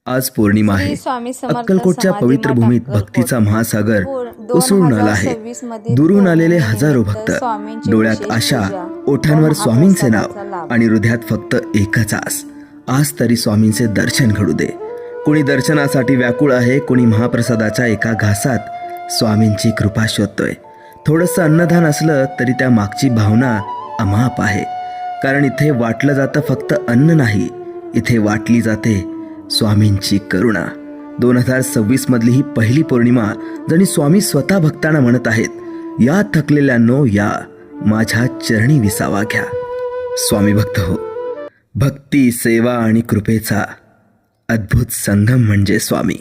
आज पौर्णिमा आहे. अक्कलकोटच्या पवित्र भूमीत भक्तीचा महासागर उसळून आला आहे. दुरून आलेले हजारो भक्त, डोळ्यात आशा, ओठांवर स्वामींचे नाव आणि हृदयात फक्त एकच आस, आज तरी स्वामींचे दर्शन घडू दे. कोणी दर्शनासाठी व्याकुळ आहे, कोणी महाप्रसादाच्या एका घासात स्वामींची कृपा शोधतोय. थोडंसं अन्नदान असलं तरी त्या मागची भावना अमाप आहे. कारण इथे वाटलं जातं फक्त अन्न नाही, इथे वाटली जाते स्वामींची करुणा. 2026 मधली ही पहिली पौर्णिमा जणी स्वामी स्वतः भक्तांना म्हणत आहेत, या थकलेल्यांनो या, माझ्या चरणी विसावा घ्या. स्वामी भक्त हो, भक्ती, सेवा आणि कृपेचा अद्भुत संगम म्हणजे स्वामी.